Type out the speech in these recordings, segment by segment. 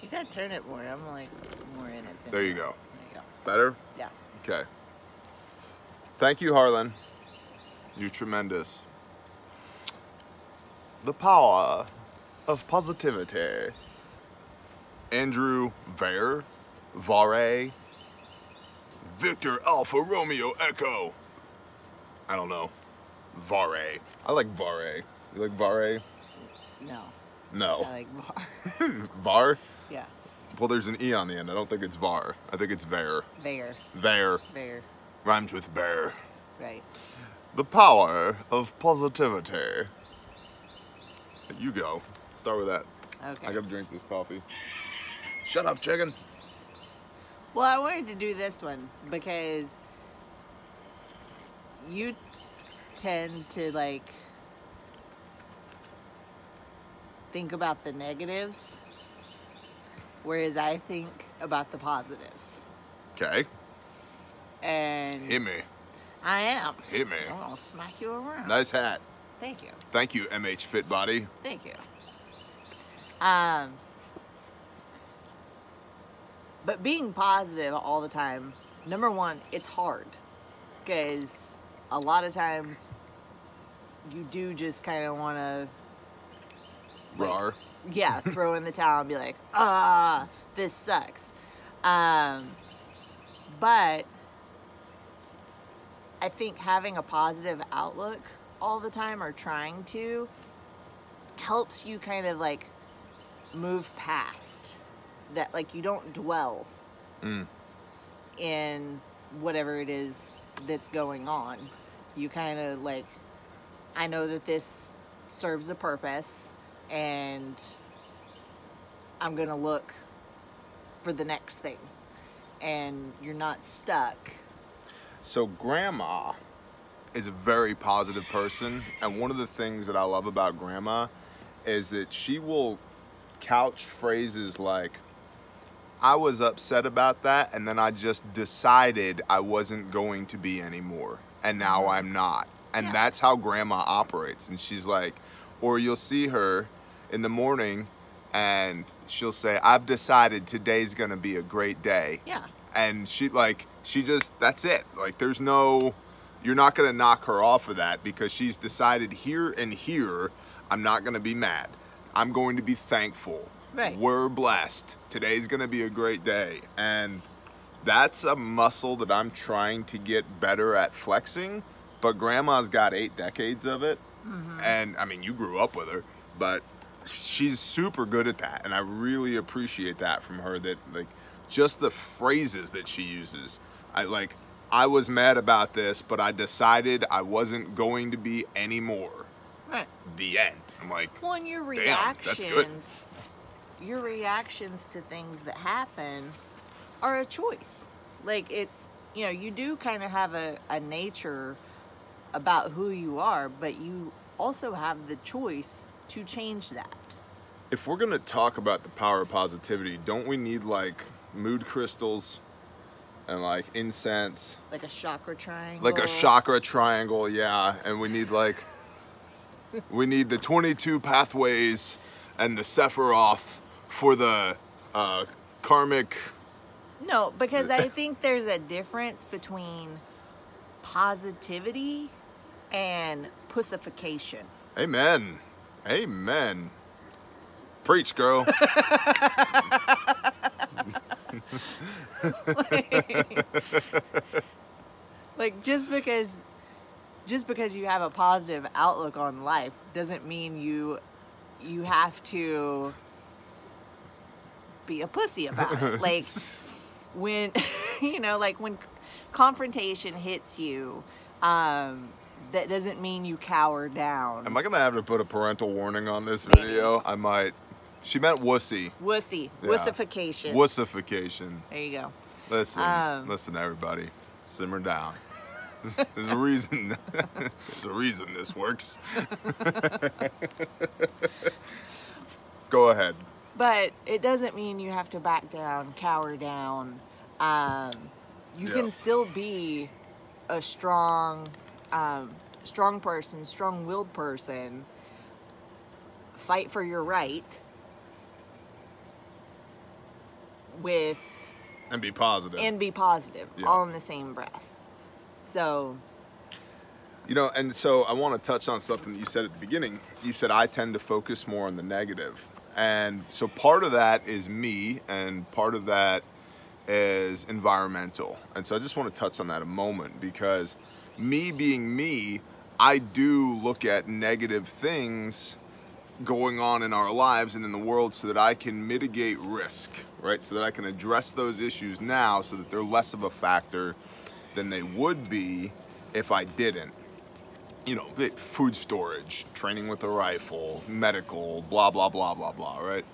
You gotta turn it more. I'm like more in it. There you go. There you go. Better? Yeah. Okay. Thank you, Harlan. You're tremendous. The power of positivity. Andrew Vare, Victor Alpha Romeo Echo. I don't know. Vare. I like Vare. You like Vare? No. No. I like bar. Var? Yeah. Well, there's an E on the end. I don't think it's Var. I think it's Vare. Vare. Vare. Vare. Rhymes with bear. Right. The power of positivity. You go. Start with that. Okay. I gotta drink this coffee. Shut up, chicken. Well, I wanted to do this one because you tend to like think about the negatives, whereas I think about the positives. Okay. And Hit me. I am. Hit me. I'm gonna smack you around. Nice hat. Thank you. Thank you, MH Fit Body. Thank you. But being positive all the time, number one, it's hard because a lot of times you do just kind of want to, Rar. yeah, throw in the towel and be like, this sucks. But I think having a positive outlook all the time, or trying to, helps you kind of like move past that. Like, you don't dwell in whatever it is that's going on. You kind of like, I know that this serves a purpose and I'm gonna look for the next thing, and you're not stuck. So Grandma is a very positive person, and one of the things that I love about Grandma is that she will couch phrases like, I was upset about that, and then I just decided I wasn't going to be anymore, and now I'm not. And Yeah. that's how Grandma operates. And she's like, or you'll see her in the morning and she'll say, I've decided today's gonna be a great day. Yeah. And she just, that's it. Like, there's no, you're not gonna knock her off of that, because she's decided here and here, I'm not gonna be mad. I'm going to be thankful. Right. We're blessed. Today's gonna be a great day. And that's a muscle that I'm trying to get better at flexing, but Grandma's got 8 decades of it. And I mean, you grew up with her, but she's super good at that. And I really appreciate that from her, that like, just the phrases that she uses. I was mad about this, but I decided I wasn't going to be anymore. Right. The end. I'm like, Well, and your damn, that's good. your reactions to things that happen are a choice. Like, it's, you know, you do kind of have a nature about who you are, but you also have the choice to change that. If we're gonna talk about the power of positivity, don't we need like mood crystals and like incense? Like a chakra triangle. Like a chakra triangle, yeah. And we need like, we need the 22 pathways and the Sephiroth for the karmic. No, because I think there's a difference between positivity and pussification. Amen. Amen. Preach, girl. Like, just because you have a positive outlook on life doesn't mean you have to be a pussy about it. Like, when you know, like when confrontation hits you, that doesn't mean you cower down. Am I gonna have to put a parental warning on this Maybe. video? I might. She meant wussy. Wussy. Yeah. Wussification. Wussification. There you go. Listen, everybody, simmer down. There's a reason. There's a reason this works. Go ahead. But it doesn't mean you have to back down, cower down. You can still be a strong person, strong-willed person fight for your right with And be positive. yeah. All in the same breath. So, you know, and so I want to touch on something that you said at the beginning. You said I tend to focus more on the negative. And so part of that is me, and part of that is environmental. And so I just want to touch on that a moment, because me being me, I do look at negative things going on in our lives and in the world so that I can mitigate risk, right? So that I can address those issues now so that they're less of a factor than they would be if I didn't. You know, food storage, training with a rifle, medical, blah, blah, blah, blah, blah, right?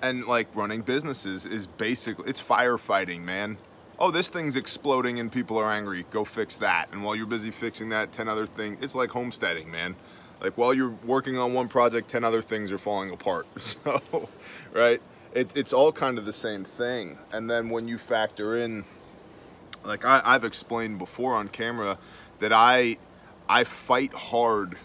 And like running businesses is basically, it's firefighting, man. Oh, this thing's exploding and people are angry. Go fix that. And while you're busy fixing that, 10 other things. It's like homesteading, man. Like while you're working on one project, 10 other things are falling apart. So, right? It's all kind of the same thing. And then when you factor in, like I've explained before on camera, that I fight hard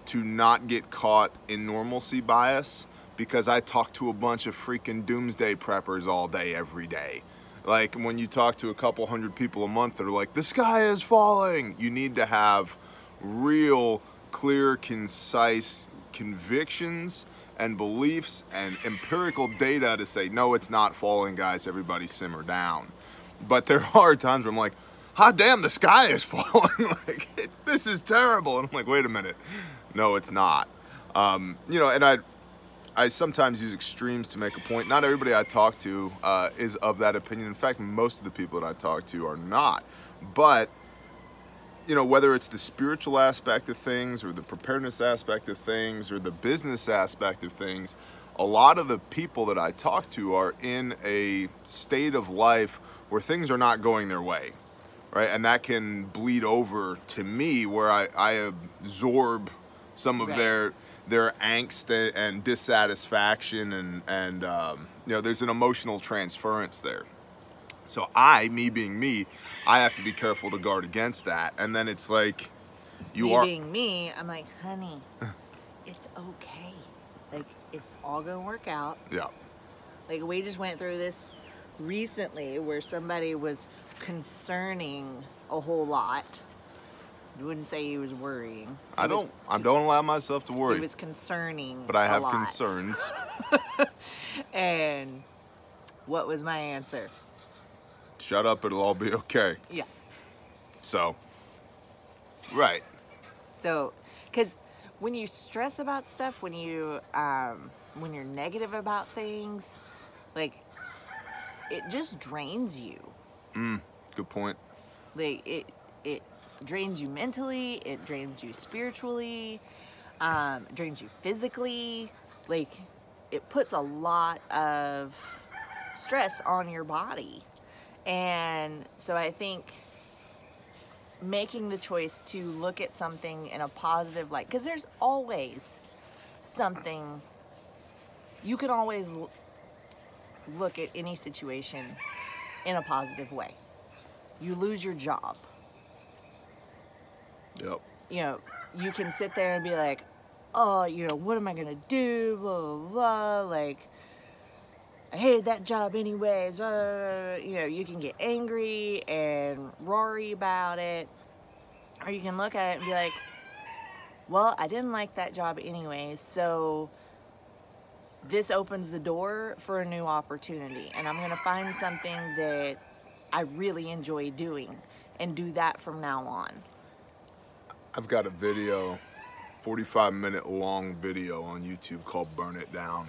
to not get caught in normalcy bias, because I talk to a bunch of freaking doomsday preppers all day, every day. Like when you talk to a couple hundred people a month that are like, the sky is falling, you need to have real, clear, concise convictions and beliefs and empirical data to say, no, it's not falling, guys, everybody simmer down. But there are times where I'm like, hot damn, the sky is falling. Like, this is terrible. And I'm like, wait a minute. No, it's not. You know, and I sometimes use extremes to make a point. Not everybody I talk to is of that opinion. In fact, most of the people that I talk to are not. But, you know, whether it's the spiritual aspect of things or the preparedness aspect of things or the business aspect of things, a lot of the people that I talk to are in a state of life where things are not going their way, right? And that can bleed over to me, where I absorb some of their angst and dissatisfaction, and you know, there's an emotional transference there. So me being me, I have to be careful to guard against that. And then it's like, being me, I'm like, honey, it's okay. Like, it's all gonna work out. Yeah. Like, we just went through this recently where somebody was concerning a whole lot. I wouldn't say he was worrying. I don't allow myself to worry. He was concerning, but I have a lot. concerns. And what was my answer? Shut up, it'll all be okay. Yeah. So, right. So, because when you stress about stuff, when you're negative about things, like, it just drains you. Good point. Like, it drains you mentally, it drains you spiritually, drains you physically. Like, it puts a lot of stress on your body. And so I think making the choice to look at something in a positive light, because there's always something, you can always look at any situation in a positive way. You lose your job. Yep. You know, you can sit there and be like, oh, you know, what am I gonna do? Blah, blah, blah. Like, I hated that job anyways. Blah, blah, blah. You know, you can get angry and roary about it. Or you can look at it and be like, well, I didn't like that job anyways, so this opens the door for a new opportunity. And I'm gonna find something that I really enjoy doing and do that from now on. I've got a video, 45-minute long video on YouTube called Burn It Down,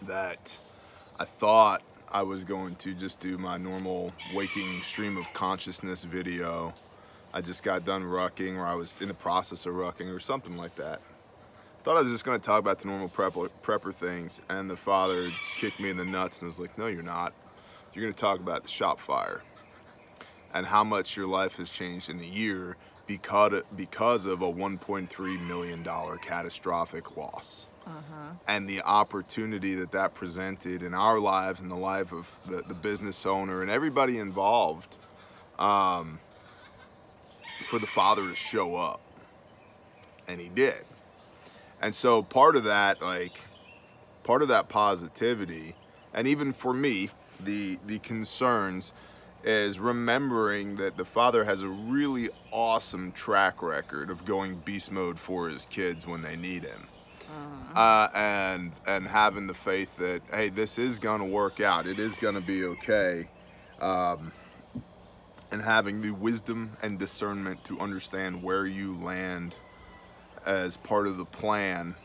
that I thought I was going to just do my normal waking stream of consciousness video. I just got done rucking, or I was in the process of rucking or something like that. Thought I was just going to talk about the normal prepper things, and the father kicked me in the nuts and was like, no, you're not. You're going to talk about the shop fire and how much your life has changed in a year because of a $1.3 million catastrophic loss. And the opportunity that presented in our lives and the life of the business owner and everybody involved, for the father to show up. And he did. And so part of that positivity, and even for me, the concerns is remembering that the Father has a really awesome track record of going beast mode for his kids when they need him. And having the faith that, hey, this is gonna work out, it is gonna be okay, and having the wisdom and discernment to understand where you land as part of the plan,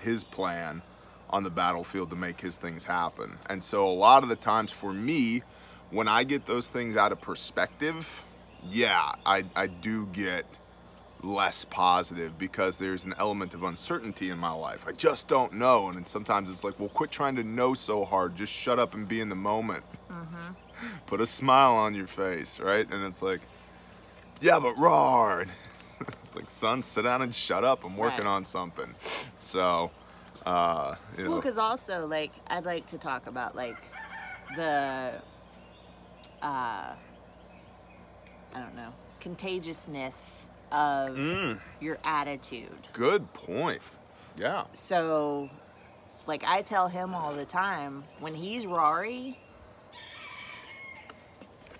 his plan on the battlefield to make his things happen. And so a lot of the times for me, when I get those things out of perspective, yeah, I do get less positive, because there's an element of uncertainty in my life. I just don't know. And then sometimes it's like, well, quit trying to know so hard. Just shut up and be in the moment. Put a smile on your face, right? And it's like, yeah, but roar. Like, son, sit down and shut up. I'm working on something. So, you know. Well, because also, like, I'd like to talk about, like, the, I don't know, contagiousness of your attitude. Good point. Yeah. So, like, I tell him all the time, when he's Rory,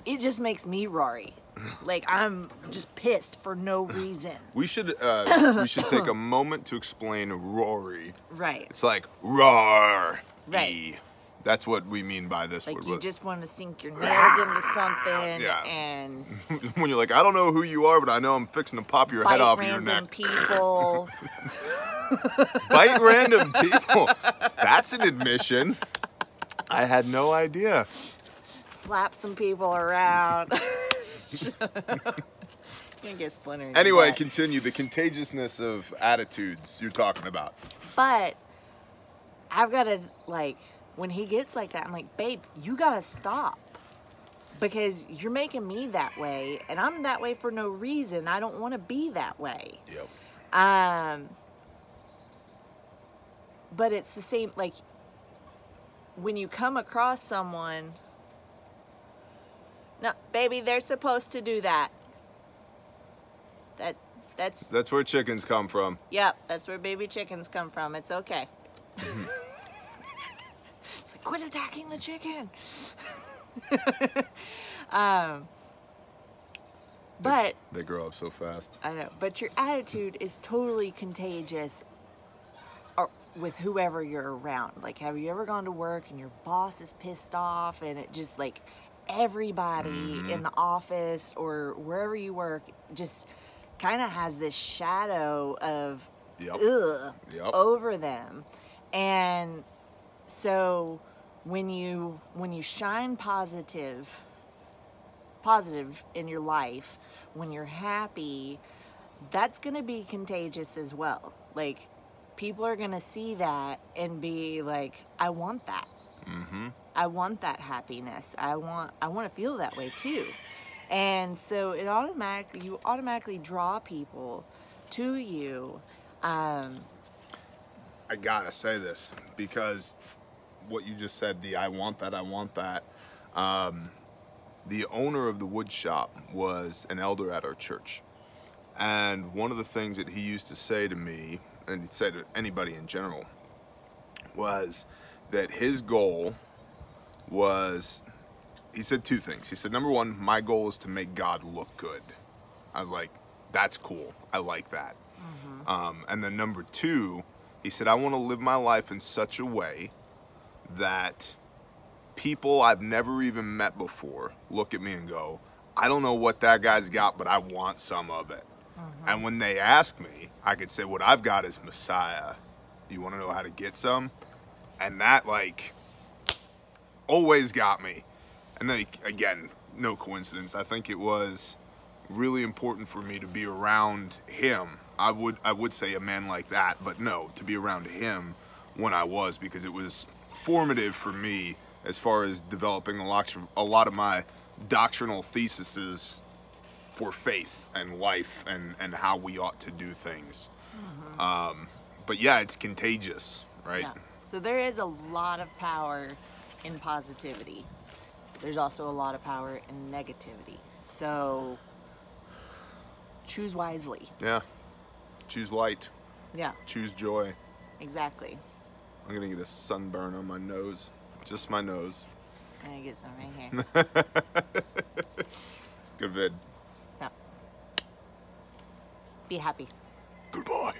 it just makes me Rory. Like, I'm just pissed for no reason. We should take a moment to explain Rory. Right. It's like roar. Right. That's what we mean by this like word. You just want to sink your nails into something, Yeah. and when you're like, I don't know who you are, but I know I'm fixing to pop your head off of your random neck. people. Bite random people. That's an admission. I had no idea. Slap some people around. Can't get splinters. Anyway, continue. The contagiousness of attitudes you're talking about. But I've got to, like, when he gets like that, I'm like, babe, you got to stop. Because you're making me that way, and I'm that way for no reason. I don't want to be that way. Yep. But it's the same, like, when you come across someone, no, baby, they're supposed to do that. That's where chickens come from. Yep, that's where baby chickens come from. It's okay. It's like, quit attacking the chicken. But they grow up so fast. I know, but your attitude is totally contagious, or with whoever you're around. Like, have you ever gone to work and your boss is pissed off, and it just, like, everybody in the office or wherever you work just kind of has this shadow of over them. And so when you shine positive in your life, when you're happy, that's going to be contagious as well. Like, people are going to see that and be like, I want that. I want that happiness. I want to feel that way too. And so you automatically draw people to you. I gotta say this, because what you just said, I want that. The owner of the wood shop was an elder at our church. And one of the things that he used to say to me, and he said to anybody in general, was that his goal was, he said two things. He said, number one, my goal is to make God look good. I was like, that's cool. I like that. And then number two, he said, I want to live my life in such a way that people I've never even met before look at me and go, I don't know what that guy's got, but I want some of it. And when they ask me, I could say, what I've got is Messiah. You want to know how to get some? And that, like, always got me. And then, again, no coincidence. I think it was really important for me to be around him. I would say a man like that, but no, to be around him when I was, because it was formative for me as far as developing a lot of my doctrinal theses for faith and life and how we ought to do things. But yeah, it's contagious, right? Yeah. So there is a lot of power in positivity. There's also a lot of power in negativity. So choose wisely. Yeah. Choose light. Yeah, Choose joy. exactly. I'm gonna get a sunburn on my nose. Just my nose. I'm gonna get some right here. Good vid. Yeah. Be happy. Goodbye.